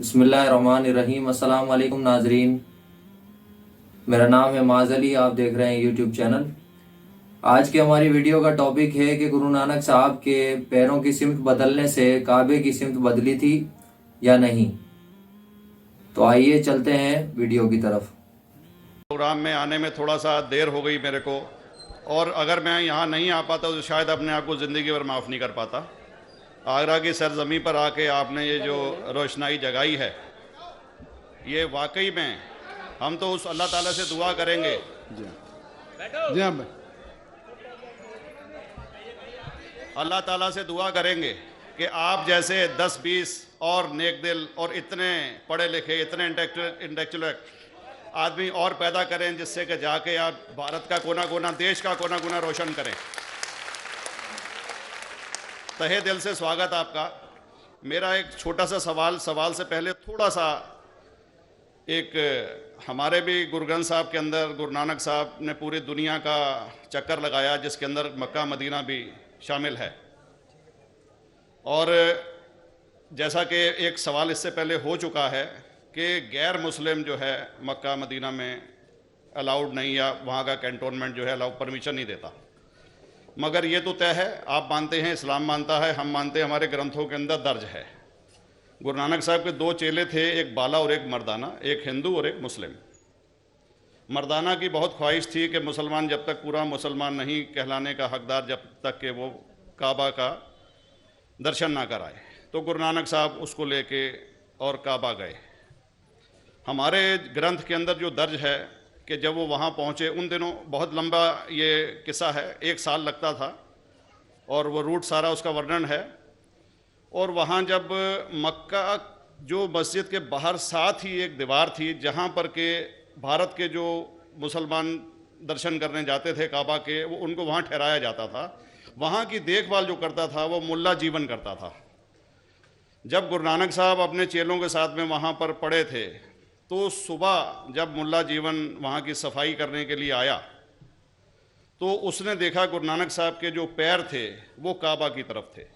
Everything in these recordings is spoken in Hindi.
बिस्मिल्लाहिर्रहमानिर्रहीम। अस्सलाम वालेकुम नाजरीन, मेरा नाम है माज़ अली। आप देख रहे हैं यूट्यूब चैनल। आज की हमारी वीडियो का टॉपिक है कि गुरु नानक साहब के पैरों की सिमत बदलने से काबे की सिमत बदली थी या नहीं। तो आइए चलते हैं वीडियो की तरफ। प्रोग्राम में आने में थोड़ा सा देर हो गई मेरे को, और अगर मैं यहाँ नहीं आ पाता तो शायद अपने आप को ज़िंदगी भर माफ़ नहीं कर पाता। आगरा की सरजमी पर आके आपने ये जो रोशनाई जगाई है, ये वाकई में हम तो उस अल्लाह ताला से दुआ करेंगे। जी हाँ, अल्लाह ताला से दुआ करेंगे कि आप जैसे 10-20 और नेक दिल और इतने पढ़े लिखे, इतने इंटेलेक्चुअल आदमी और पैदा करें, जिससे कि जाके आप भारत का कोना कोना, देश का कोना कोना रोशन करें। तहे दिल से स्वागत आपका। मेरा एक छोटा सा सवाल से पहले थोड़ा सा, एक हमारे भी गुरु ग्रंथ साहब के अंदर गुरु नानक साहब ने पूरी दुनिया का चक्कर लगाया, जिसके अंदर मक्का मदीना भी शामिल है। और जैसा कि एक सवाल इससे पहले हो चुका है कि गैर मुस्लिम जो है मक्का मदीना में अलाउड नहीं, या वहाँ का कैंटोनमेंट जो है अलाउ परमिशन नहीं देता। मगर ये तो तय है, आप मानते हैं, इस्लाम मानता है, हम मानते हैं, हमारे ग्रंथों के अंदर दर्ज है। गुरु नानक साहब के 2 चेले थे, एक बाला और एक मर्दाना, एक हिंदू और एक मुस्लिम। मर्दाना की बहुत ख्वाहिश थी कि मुसलमान जब तक पूरा मुसलमान नहीं कहलाने का हकदार, जब तक कि वो काबा का दर्शन ना कराए, तो गुरु नानक साहब उसको लेके और काबा गए। हमारे ग्रंथ के अंदर जो दर्ज है कि जब वो वहाँ पहुँचे, उन दिनों बहुत लंबा ये किस्सा है, 1 साल लगता था, और वो रूट सारा उसका वर्णन है। और वहाँ जब मक्का जो मस्जिद के बाहर साथ ही एक दीवार थी, जहाँ पर के भारत के जो मुसलमान दर्शन करने जाते थे काबा के, वो उनको वहाँ ठहराया जाता था। वहाँ की देखभाल जो करता था वो मुल्ला जीवन करता था। जब गुरु नानक साहब अपने चेलों के साथ में वहाँ पर पड़े थे, तो सुबह जब मुल्ला जीवन वहाँ की सफाई करने के लिए आया, तो उसने देखा गुरु नानक साहब के जो पैर थे वो काबा की तरफ थे।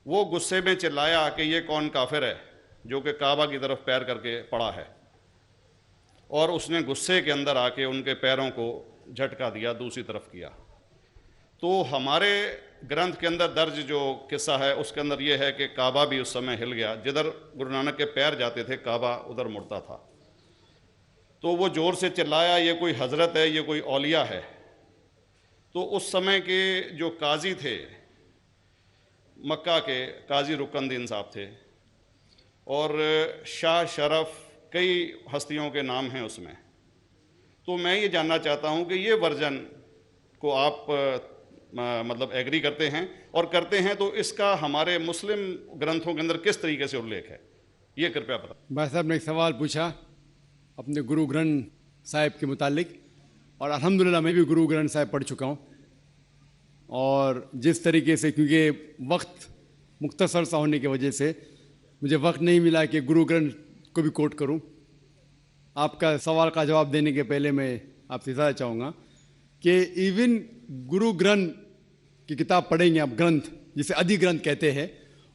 वो गुस्से में चिल्लाया कि ये कौन काफिर है जो कि काबा की तरफ पैर करके पड़ा है, और उसने गुस्से के अंदर आके उनके पैरों को झटका दिया, दूसरी तरफ किया। तो हमारे ग्रंथ के अंदर दर्ज जो किस्सा है उसके अंदर ये है कि काबा भी उस समय हिल गया, जिधर गुरु नानक के पैर जाते थे काबा उधर मुड़ता था। तो वो ज़ोर से चिल्लाया, ये कोई हजरत है, ये कोई औलिया है। तो उस समय के जो काजी थे मक्का के, काजी रुकनदीन साहब थे, और शाह शरफ, कई हस्तियों के नाम हैं उसमें। तो मैं ये जानना चाहता हूँ कि ये वर्जन को आप मतलब एग्री करते हैं, और करते हैं तो इसका हमारे मुस्लिम ग्रंथों के अंदर किस तरीके से उल्लेख है, ये कृपया बता। भाई साहब ने एक सवाल पूछा अपने गुरु ग्रंथ साहिब के मुतालिक, और अल्हम्दुलिल्लाह मैं भी गुरु ग्रंथ साहिब पढ़ चुका हूँ। और जिस तरीके से, क्योंकि वक्त मुख्तसर सा होने की वजह से मुझे वक्त नहीं मिला कि गुरु ग्रंथ को भी कोट करूँ। आपका सवाल का जवाब देने के पहले मैं आपसे इजाज़ा चाहूँगा कि इवन गुरु ग्रंथ की किताब पढ़ेंगे आप, ग्रंथ जिसे आदि ग्रंथ कहते हैं,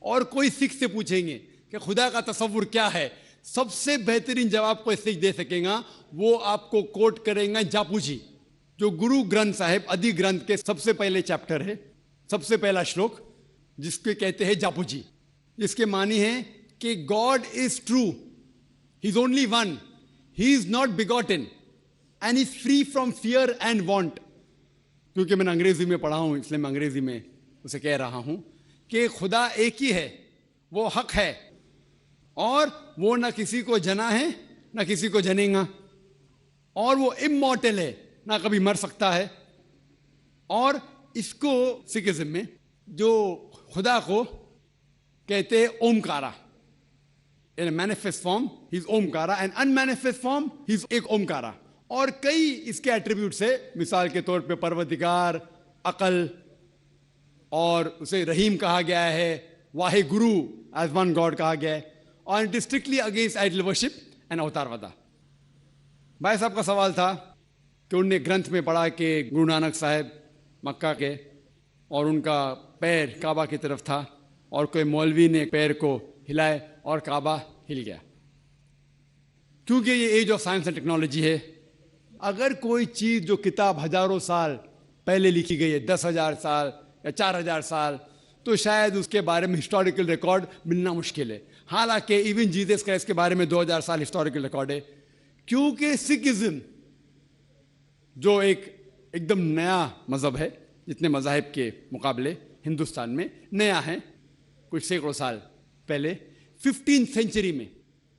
और कोई सिख से पूछेंगे कि खुदा का तसव्वुर क्या है, सबसे बेहतरीन जवाब कोई सिख दे सकेगा, वो आपको कोट करेंगे जापू जी, जो गुरु ग्रंथ साहिब आदि ग्रंथ के सबसे पहले चैप्टर है, सबसे पहला श्लोक, जिसके कहते हैं जापू जी। जिसके मानी है कि God is true, he is only one, he is not begotten and is free from fear and want. क्योंकि मैंने अंग्रेजी में पढ़ा हूं, इसलिए मैं अंग्रेजी में उसे कह रहा हूं कि खुदा एक ही है, वो हक है, और वो ना किसी को जना है ना किसी को जनेगा, और वो इमॉर्टल है, ना कभी मर सकता है। और इसको सिखिज्म में जो खुदा को कहते हैं Omkara, in manifest form he is Omkara, and unmanifest form he is एक ओमकारा। और कई इसके एट्रीब्यूट्स है, मिसाल के तौर पे परवरदिगार, अकल, और उसे रहीम कहा गया है, Wahe Guru as one God कहा गया है, और it is strictly against idol worship and अवतारवादा। भाई साहब का सवाल था कि उनने ग्रंथ में पढ़ा कि गुरु नानक साहब मक्का के, और उनका पैर काबा की तरफ था, और कोई मौलवी ने पैर को हिलाए और काबा हिल गया। क्योंकि ये age of science and technology है। अगर कोई चीज़ जो किताब हजारों साल पहले लिखी गई है, 10,000 साल या 4,000 साल, तो शायद उसके बारे में हिस्टोरिकल रिकॉर्ड मिलना मुश्किल है। हालांकि इवन जीसस क्राइस्ट के बारे में 2000 साल हिस्टोरिकल रिकॉर्ड है। क्योंकि सिखिज्म जो एकदम नया मज़हब है, जितने मज़ाहिब के मुकाबले हिंदुस्तान में नया है, कुछ सैकड़ों साल पहले 15th सेंचुरी में,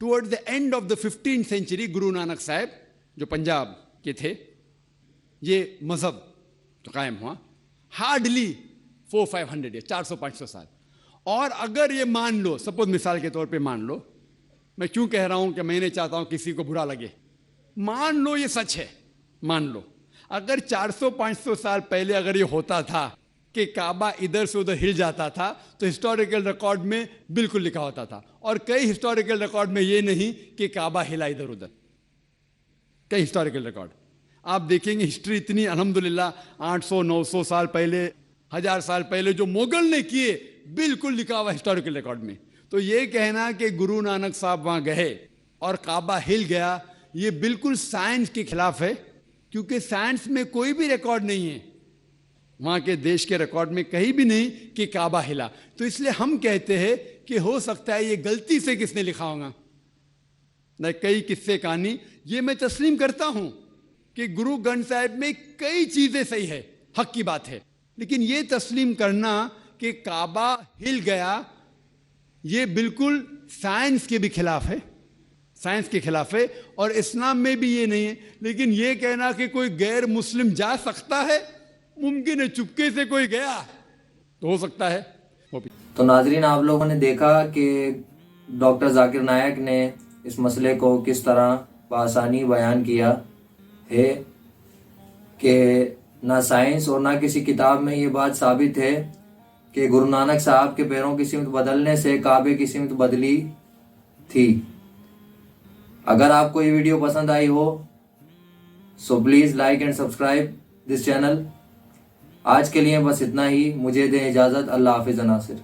toward the end of the 15th century, Guru Nanak साहब जो पंजाब के थे, ये मज़हब तो कायम हुआ। हार्डली 400-500 या 400-500 साल। और अगर ये मान लो, सपोज मिसाल के तौर पे मान लो, मैं क्यों कह रहा हूं कि मैं नहीं चाहता हूं किसी को बुरा लगे, मान लो ये सच है, मान लो अगर 400-500 साल पहले अगर ये होता था कि काबा इधर से उधर हिल जाता था, तो हिस्टोरिकल रिकॉर्ड में बिल्कुल लिखा होता था। और कई हिस्टोरिकल रिकॉर्ड में ये नहीं कि काबा हिला इधर उधर, कई हिस्टोरिकल रिकॉर्ड आप देखेंगे। हिस्ट्री इतनी अल्हम्दुलिल्लाह 800-900 साल पहले, 1000 साल पहले जो मुगल ने किए, बिल्कुल लिखा हुआ हिस्टोरिकल रिकॉर्ड में। तो ये कहना कि गुरु नानक साहब वहां गए और काबा हिल गया, ये बिल्कुल साइंस के खिलाफ है। क्योंकि साइंस में कोई भी रिकॉर्ड नहीं है, वहां के देश के रिकॉर्ड में कहीं भी नहीं कि काबा हिला। तो इसलिए हम कहते हैं कि हो सकता है ये गलती से किसने लिखा होगा न, कई किस्से कहानी। ये मैं तस्लीम करता हूं कि गुरु ग्रंथ साहिब में कई चीजें सही है, हक की बात है, लेकिन ये तस्लीम करना कि काबा हिल गया, ये बिल्कुल साइंस के भी खिलाफ है, साइंस के खिलाफ है। और इस्लाम में भी ये नहीं है। लेकिन ये कहना कि कोई गैर मुस्लिम जा सकता है, मुमकिन है, चुपके से कोई गया तो हो सकता है। तो नाजरीन, आप लोगों ने देखा कि डॉक्टर जाकिर नायक ने इस मसले को किस तरह बआसानी बयान किया है कि ना साइंस और ना किसी किताब में ये बात साबित है कि गुरु नानक साहब के पैरों की सिमत बदलने से काबे की सिमत बदली थी। अगर आपको ये वीडियो पसंद आई हो so please like and subscribe this channel. आज के लिए बस इतना ही, मुझे दें इजाज़त। अल्लाह हाफिज़ नासिर।